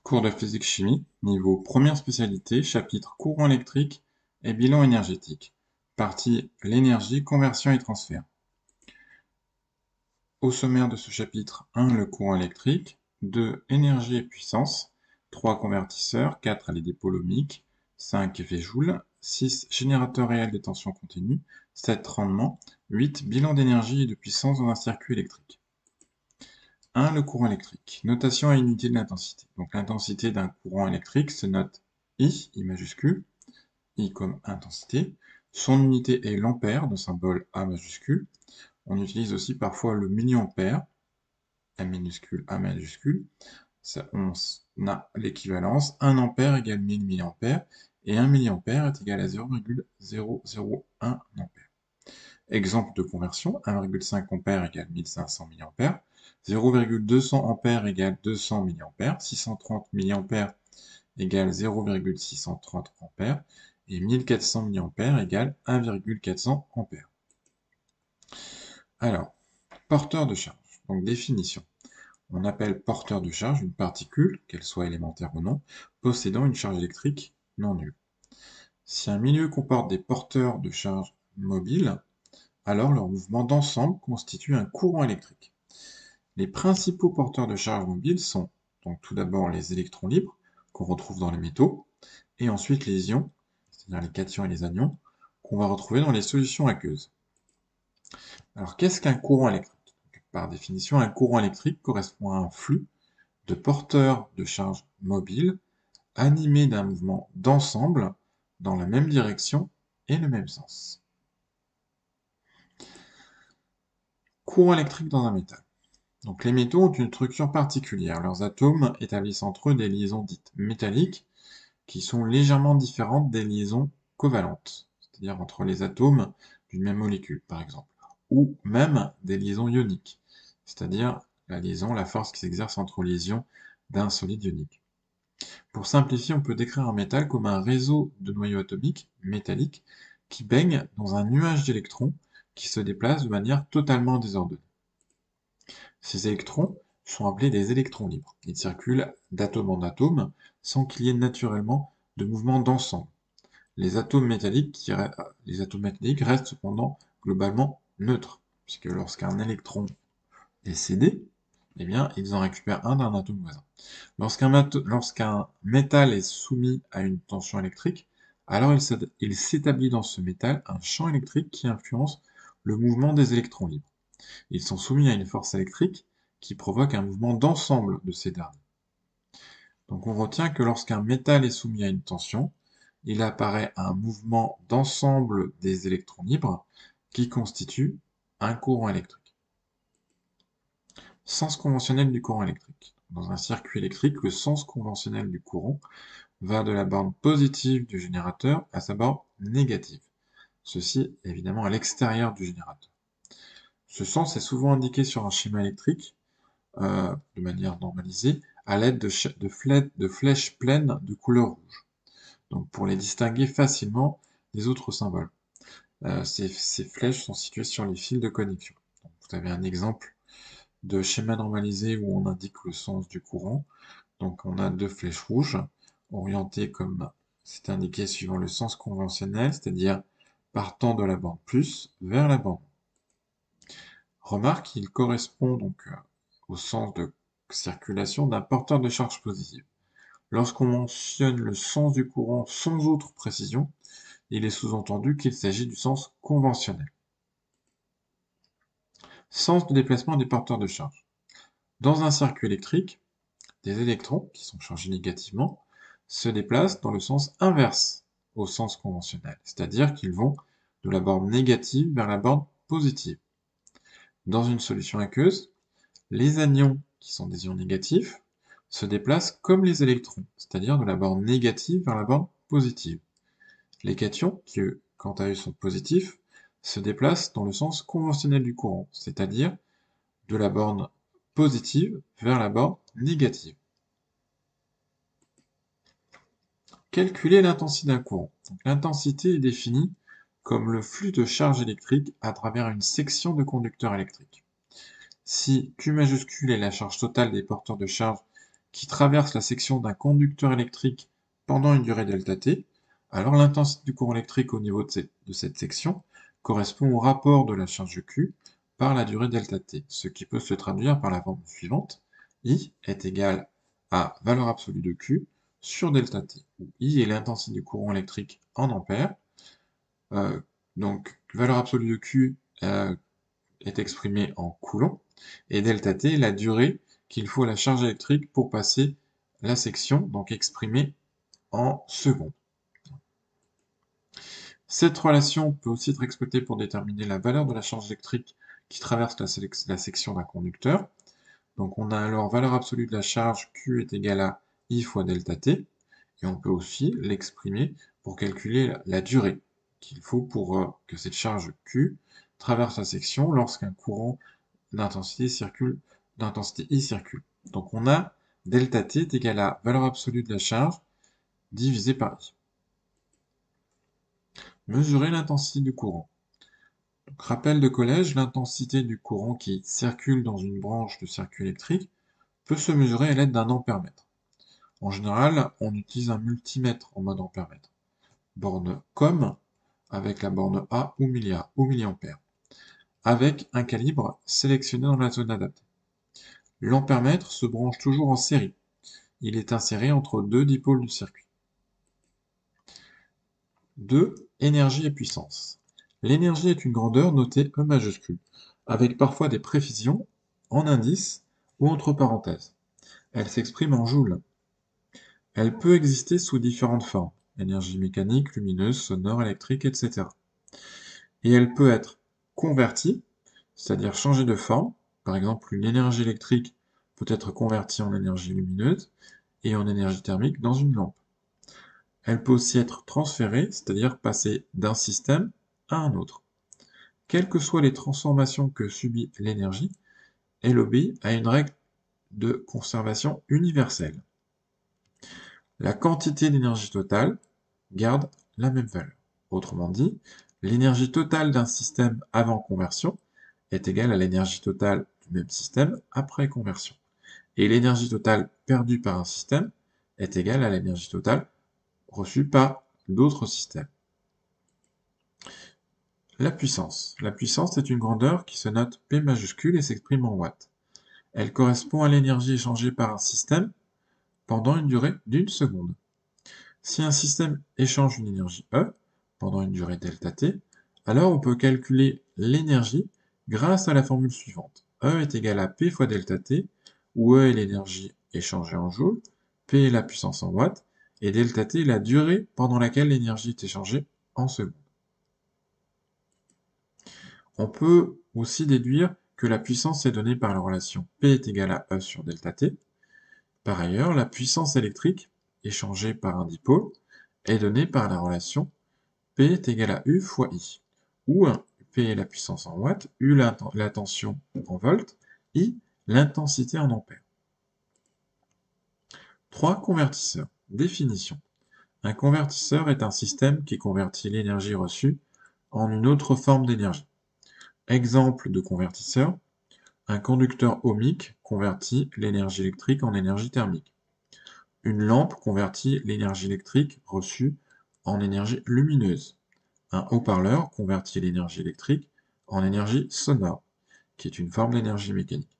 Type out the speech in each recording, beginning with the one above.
Cours de physique-chimie, niveau première spécialité, chapitre courant électrique et bilan énergétique. Partie l'énergie, conversion et transfert. Au sommaire de ce chapitre, 1. Le courant électrique, 2. Énergie et puissance, 3. Convertisseur, 4. Les dépôts ohmiques, 5. Effet Joule, 6. Générateur réel des tensions continues, 7. Rendement, 8. Bilan d'énergie et de puissance dans un circuit électrique. 1. Le courant électrique. Notation à unité de l'intensité. Donc l'intensité d'un courant électrique se note I majuscule, I comme intensité. Son unité est l'ampère, de symbole A majuscule. On utilise aussi parfois le milliampère, M minuscule, A majuscule. On a l'équivalence, 1 ampère égale 1000 milliampères, et 1 milliampère est égal à 0,001 ampère. Exemple de conversion, 1,5 ampère égale 1500 milliampères, 0,200 ampères égale 200 milliampères, 630 milliampères égale 0,630 ampères, et 1400 milliampères égale 1,400 ampères. Alors, porteur de charge. Donc définition. On appelle porteur de charge une particule, qu'elle soit élémentaire ou non, possédant une charge électrique non nulle. Si un milieu comporte des porteurs de charge mobiles, alors leur mouvement d'ensemble constitue un courant électrique. Les principaux porteurs de charge mobiles sont donc tout d'abord les électrons libres, qu'on retrouve dans les métaux, et ensuite les ions, c'est-à-dire les cations et les anions, qu'on va retrouver dans les solutions aqueuses. Alors qu'est-ce qu'un courant électrique? Par définition, un courant électrique correspond à un flux de porteurs de charge mobiles animés d'un mouvement d'ensemble dans la même direction et le même sens. Courant électrique dans un métal. Donc les métaux ont une structure particulière. Leurs atomes établissent entre eux des liaisons dites métalliques qui sont légèrement différentes des liaisons covalentes, c'est-à-dire entre les atomes d'une même molécule, par exemple, ou même des liaisons ioniques, c'est-à-dire la force qui s'exerce entre les ions d'un solide ionique. Pour simplifier, on peut décrire un métal comme un réseau de noyaux atomiques métalliques qui baignent dans un nuage d'électrons qui se déplacent de manière totalement désordonnée. Ces électrons sont appelés des électrons libres. Ils circulent d'atome en atome sans qu'il y ait naturellement de mouvement d'ensemble. Les atomes métalliques restent cependant globalement neutres, puisque lorsqu'un électron est cédé, eh bien, ils en récupèrent un d'un atome voisin. Lorsqu'un métal est soumis à une tension électrique, alors il s'établit dans ce métal un champ électrique qui influence le mouvement des électrons libres. Ils sont soumis à une force électrique qui provoque un mouvement d'ensemble de ces derniers. Donc on retient que lorsqu'un métal est soumis à une tension, il apparaît un mouvement d'ensemble des électrons libres qui constitue un courant électrique. Sens conventionnel du courant électrique. Dans un circuit électrique, le sens conventionnel du courant va de la borne positive du générateur à sa borne négative. Ceci évidemment à l'extérieur du générateur. Ce sens est souvent indiqué sur un schéma électrique de manière normalisée à l'aide de flèches pleines de couleur rouge. Donc pour les distinguer facilement des autres symboles. Ces flèches sont situées sur les fils de connexion. Donc, vous avez un exemple de schéma normalisé où on indique le sens du courant. Donc on a deux flèches rouges orientées comme c'est indiqué suivant le sens conventionnel, c'est-à-dire partant de la borne plus vers la borne. Remarque, il correspond donc au sens de circulation d'un porteur de charge positive. Lorsqu'on mentionne le sens du courant sans autre précision, il est sous-entendu qu'il s'agit du sens conventionnel. Sens de déplacement des porteurs de charge. Dans un circuit électrique, des électrons, qui sont chargés négativement, se déplacent dans le sens inverse au sens conventionnel, c'est-à-dire qu'ils vont de la borne négative vers la borne positive. Dans une solution aqueuse, les anions, qui sont des ions négatifs, se déplacent comme les électrons, c'est-à-dire de la borne négative vers la borne positive. Les cations, qui eux, quant à eux sont positifs, se déplacent dans le sens conventionnel du courant, c'est-à-dire de la borne positive vers la borne négative. Calculer l'intensité d'un courant. L'intensité est définie comme le flux de charge électrique à travers une section de conducteurs électriques. Si Q majuscule est la charge totale des porteurs de charge qui traverse la section d'un conducteur électrique pendant une durée ΔT, alors l'intensité du courant électrique au niveau de cette section correspond au rapport de la charge Q par la durée ΔT, ce qui peut se traduire par la formule suivante: I est égal à valeur absolue de Q sur ΔT, où I est l'intensité du courant électrique en ampères. Donc, valeur absolue de Q est exprimée en coulombs, et ΔT est la durée qu'il faut à la charge électrique pour passer la section, donc exprimée en secondes. Cette relation peut aussi être exploitée pour déterminer la valeur de la charge électrique qui traverse la section d'un conducteur. Donc on a alors valeur absolue de la charge Q est égale à I fois ΔT, et on peut aussi l'exprimer pour calculer la durée qu'il faut pour que cette charge Q traverse la section lorsqu'un courant d'intensité I circule. Donc on a ΔT est égal à valeur absolue de la charge divisé par I. Mesurer l'intensité du courant. Donc, rappel de collège, l'intensité du courant qui circule dans une branche de circuit électrique peut se mesurer à l'aide d'un ampèremètre. En général, on utilise un multimètre en mode ampèremètre. Borne COM avec la borne A ou milliampère, avec un calibre sélectionné dans la zone adaptée. L'ampèremètre se branche toujours en série. Il est inséré entre deux dipôles du circuit. 2. Énergie et puissance. L'énergie est une grandeur notée E majuscule, avec parfois des précisions en indice ou entre parenthèses. Elle s'exprime en joules. Elle peut exister sous différentes formes, énergie mécanique, lumineuse, sonore, électrique, etc. Et elle peut être convertie, c'est-à-dire changer de forme. Par exemple, une énergie électrique peut être convertie en énergie lumineuse et en énergie thermique dans une lampe. Elle peut aussi être transférée, c'est-à-dire passer d'un système à un autre. Quelles que soient les transformations que subit l'énergie, elle obéit à une règle de conservation universelle. La quantité d'énergie totale garde la même valeur. Autrement dit, l'énergie totale d'un système avant conversion est égale à l'énergie totale du même système après conversion. Et l'énergie totale perdue par un système est égale à l'énergie totale reçue par d'autres systèmes. La puissance. La puissance est une grandeur qui se note P majuscule et s'exprime en watts. Elle correspond à l'énergie échangée par un système pendant une durée d'1 seconde. Si un système échange une énergie E pendant une durée ΔT, alors on peut calculer l'énergie grâce à la formule suivante. E est égal à P fois ΔT, où E est l'énergie échangée en joules, P est la puissance en watts, et ΔT est la durée pendant laquelle l'énergie est échangée en secondes. On peut aussi déduire que la puissance est donnée par la relation P est égal à E sur ΔT. Par ailleurs, la puissance électrique, échangée par un dipôle, est donnée par la relation P est égal à U fois I, où P est la puissance en watts, U la tension en volts, I l'intensité en ampères. 3. Convertisseur. Définition. Un convertisseur est un système qui convertit l'énergie reçue en une autre forme d'énergie. Exemple de convertisseur: un conducteur ohmique convertit l'énergie électrique en énergie thermique. Une lampe convertit l'énergie électrique reçue en énergie lumineuse. Un haut-parleur convertit l'énergie électrique en énergie sonore, qui est une forme d'énergie mécanique.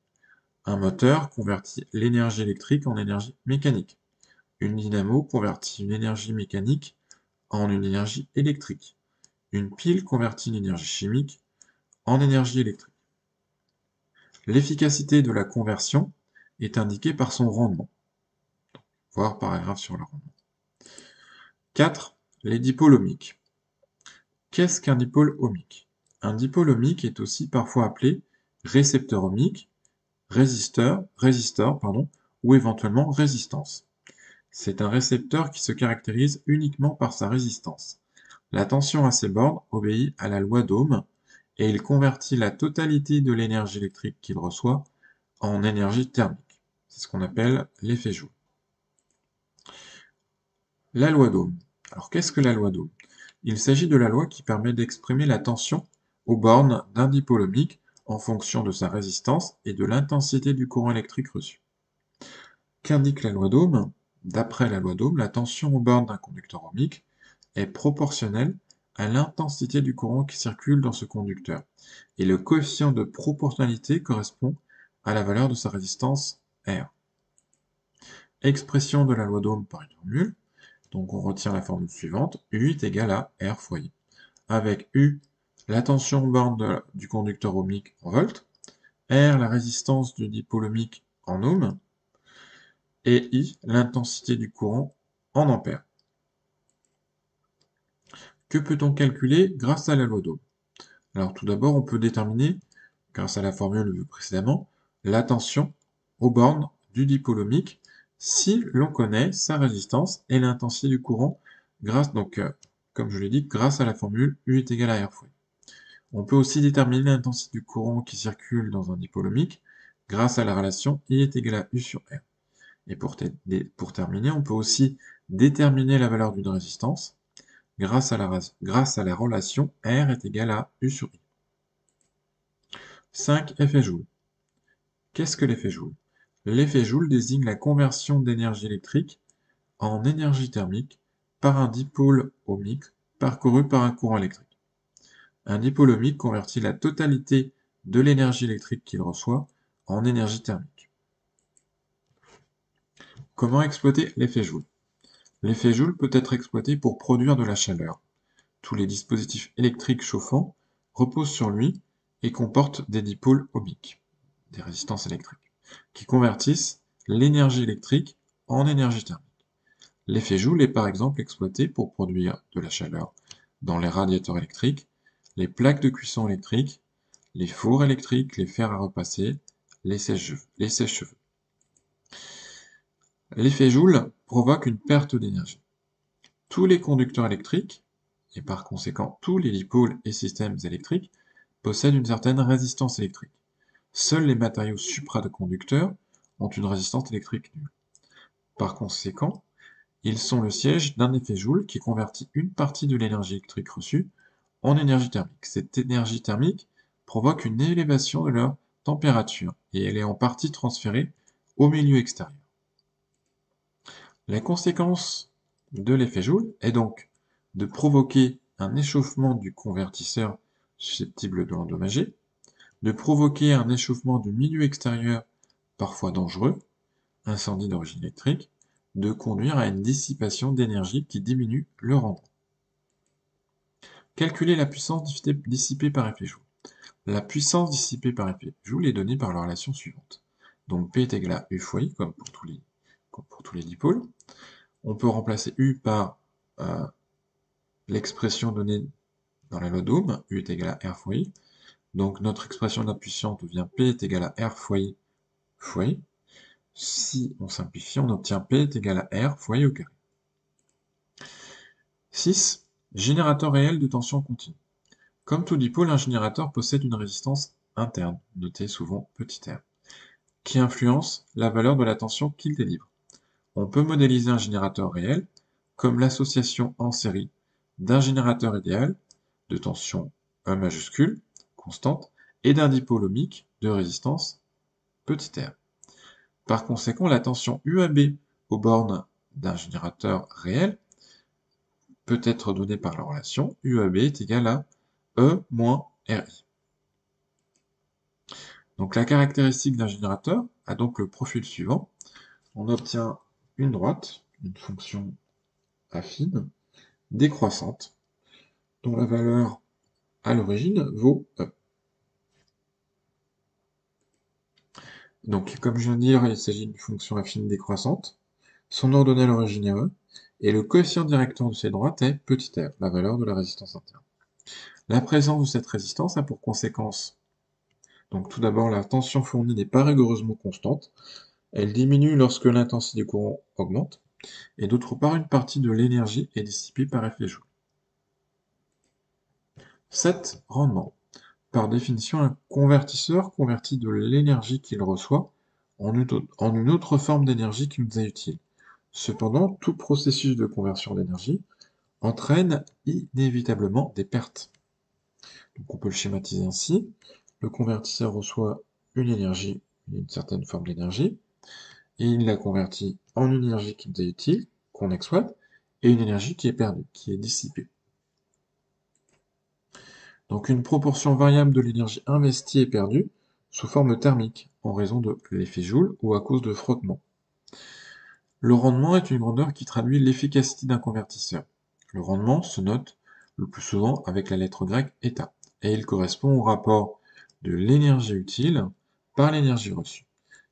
Un moteur convertit l'énergie électrique en énergie mécanique. Une dynamo convertit une énergie mécanique en une énergie électrique. Une pile convertit une énergie chimique en énergie électrique. L'efficacité de la conversion est indiquée par son rendement. Voir paragraphe sur le rendement. 4. Les dipôles ohmiques. Qu'est-ce qu'un dipôle ohmique? Un dipôle ohmique est aussi parfois appelé récepteur ohmique, résistor, ou éventuellement résistance. C'est un récepteur qui se caractérise uniquement par sa résistance. La tension à ses bornes obéit à la loi d'Ohm et il convertit la totalité de l'énergie électrique qu'il reçoit en énergie thermique. C'est ce qu'on appelle l'effet Joule. La loi d'Ohm. Alors qu'est-ce que la loi d'Ohm? Il s'agit de la loi qui permet d'exprimer la tension aux bornes d'un dipôle ohmique en fonction de sa résistance et de l'intensité du courant électrique reçu. Qu'indique la loi d'Ohm? D'après la loi d'Ohm, la tension aux bornes d'un conducteur ohmique est proportionnelle à l'intensité du courant qui circule dans ce conducteur, et le coefficient de proportionnalité correspond à la valeur de sa résistance R. Expression de la loi d'Ohm par une formule, donc on retient la formule suivante, U est égal à R fois I, avec U, la tension aux bornes du conducteur ohmique en volts, R, la résistance du dipôle ohmique en ohms, et I, l'intensité du courant en ampères. Que peut-on calculer grâce à la loi d'Ohm? Alors tout d'abord, on peut déterminer, grâce à la formule vue précédemment, la tension aux bornes du dipôle ohmique si l'on connaît sa résistance et l'intensité du courant grâce, comme je l'ai dit, grâce à la formule U est égal à R fois. On peut aussi déterminer l'intensité du courant qui circule dans un dipôle ohmique grâce à la relation I est égal à U sur R. Et pour terminer, on peut aussi déterminer la valeur d'une résistance grâce à la relation R est égal à U sur I. 5. Effet Joule. Qu'est-ce que l'effet Joule? L'effet Joule désigne la conversion d'énergie électrique en énergie thermique par un dipôle ohmique parcouru par un courant électrique. Un dipôle ohmique convertit la totalité de l'énergie électrique qu'il reçoit en énergie thermique. Comment exploiter l'effet Joule? L'effet Joule peut être exploité pour produire de la chaleur. Tous les dispositifs électriques chauffants reposent sur lui et comportent des dipôles ohmiques, des résistances électriques, qui convertissent l'énergie électrique en énergie thermique. L'effet Joule est par exemple exploité pour produire de la chaleur dans les radiateurs électriques, les plaques de cuisson électriques, les fours électriques, les fers à repasser, les sèche-cheveux. L'effet Joule provoque une perte d'énergie. Tous les conducteurs électriques, et par conséquent tous les dipôles et systèmes électriques, possèdent une certaine résistance électrique. Seuls les matériaux supraconducteurs ont une résistance électrique nulle. Par conséquent, ils sont le siège d'un effet Joule qui convertit une partie de l'énergie électrique reçue en énergie thermique. Cette énergie thermique provoque une élévation de leur température et elle est en partie transférée au milieu extérieur. La conséquence de l'effet Joule est donc de provoquer un échauffement du convertisseur susceptible de l'endommager, de provoquer un échauffement du milieu extérieur parfois dangereux, incendie d'origine électrique, de conduire à une dissipation d'énergie qui diminue le rendement. Calculer la puissance dissipée par effet Joule. La puissance dissipée par effet Joule est donnée par la relation suivante. Donc P est égal à U fois I, comme pour tous les dipôles. On peut remplacer U par l'expression donnée dans la loi d'Ohm, U est égal à R fois I. Donc notre expression de la puissance devient P est égal à R fois I fois I. Si on simplifie, on obtient P est égal à R fois I au carré. 6. Générateur réel de tension continue. Comme tout dipôle, un générateur possède une résistance interne, notée souvent petit r, qui influence la valeur de la tension qu'il délivre. On peut modéliser un générateur réel comme l'association en série d'un générateur idéal de tension E majuscule, constante, et d'un dipôle ohmique de résistance petit r. Par conséquent, la tension UAB aux bornes d'un générateur réel peut être donnée par la relation UAB est égal à E moins RI. Donc la caractéristique d'un générateur a donc le profil suivant. On obtient une droite, une fonction affine, décroissante, dont la valeur à l'origine vaut E. Donc comme je viens de dire, il s'agit d'une fonction affine décroissante. Son ordonnée à l'origine est E, et le coefficient directeur de cette droite est petit r, la valeur de la résistance interne. La présence de cette résistance a pour conséquence, donc tout d'abord, la tension fournie n'est pas rigoureusement constante, elle diminue lorsque l'intensité du courant augmente, et d'autre part, une partie de l'énergie est dissipée par effet Joule. 7. Rendement. Par définition, un convertisseur convertit de l'énergie qu'il reçoit en une autre forme d'énergie qui nous est utile. Cependant, tout processus de conversion d'énergie entraîne inévitablement des pertes. Donc on peut le schématiser ainsi. Le convertisseur reçoit une énergie, une certaine forme d'énergie, et il la convertit en une énergie qui nous est utile, qu'on exploite, et une énergie qui est perdue, qui est dissipée. Donc une proportion variable de l'énergie investie est perdue sous forme thermique, en raison de l'effet Joule ou à cause de frottement. Le rendement est une grandeur qui traduit l'efficacité d'un convertisseur. Le rendement se note le plus souvent avec la lettre grecque eta, et il correspond au rapport de l'énergie utile par l'énergie reçue.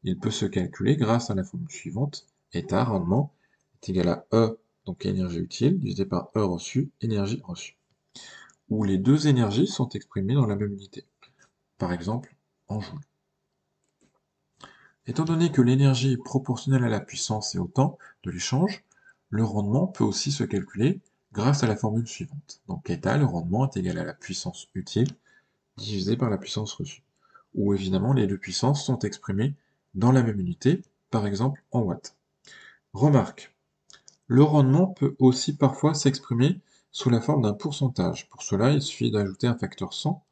Il peut se calculer grâce à la formule suivante, eta, rendement, est égal à E, donc énergie utile, divisé par E reçue, énergie reçue, où les deux énergies sont exprimées dans la même unité, par exemple en joules. Étant donné que l'énergie est proportionnelle à la puissance et au temps de l'échange, le rendement peut aussi se calculer grâce à la formule suivante. Donc eta, le rendement, est égal à la puissance utile divisé par la puissance reçue, où évidemment les deux puissances sont exprimées dans la même unité, par exemple en watts. Remarque, le rendement peut aussi parfois s'exprimer sous la forme d'un pourcentage. Pour cela, il suffit d'ajouter un facteur 100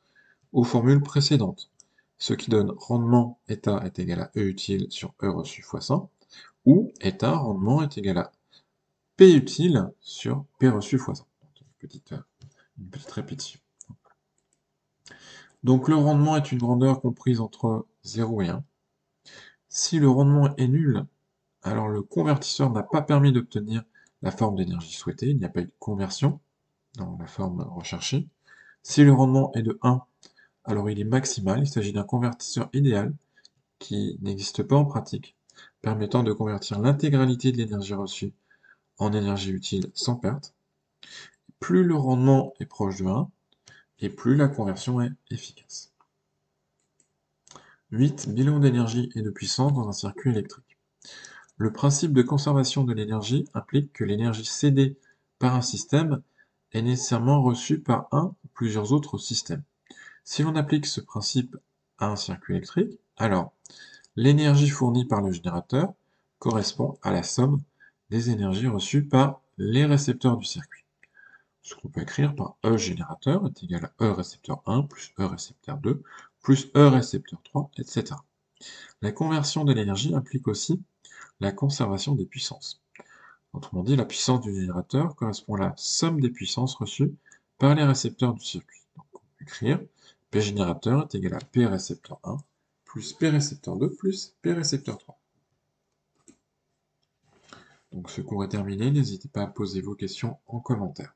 aux formules précédentes, ce qui donne rendement eta est égal à E utile sur E reçu fois 100, ou eta rendement est égal à P utile sur P reçu fois 100. Une petite répétition. Donc le rendement est une grandeur comprise entre 0 et 1. Si le rendement est nul, alors le convertisseur n'a pas permis d'obtenir la forme d'énergie souhaitée, il n'y a pas eu de conversion dans la forme recherchée. Si le rendement est de 1, alors il est maximal, il s'agit d'un convertisseur idéal qui n'existe pas en pratique, permettant de convertir l'intégralité de l'énergie reçue en énergie utile sans perte. Plus le rendement est proche de 1, et plus la conversion est efficace. 8. Bilan d'énergie et de puissance dans un circuit électrique. Le principe de conservation de l'énergie implique que l'énergie cédée par un système est nécessairement reçue par un ou plusieurs autres systèmes. Si l'on applique ce principe à un circuit électrique, alors l'énergie fournie par le générateur correspond à la somme des énergies reçues par les récepteurs du circuit. Ce qu'on peut écrire par E générateur est égal à E récepteur 1 plus E récepteur 2 plus E récepteur 3, etc. La conversion de l'énergie implique aussi la conservation des puissances. Autrement dit, la puissance du générateur correspond à la somme des puissances reçues par les récepteurs du circuit. Donc, on peut écrire P générateur est égal à P récepteur 1 plus P récepteur 2 plus P récepteur 3. Donc ce cours est terminé, n'hésitez pas à poser vos questions en commentaire.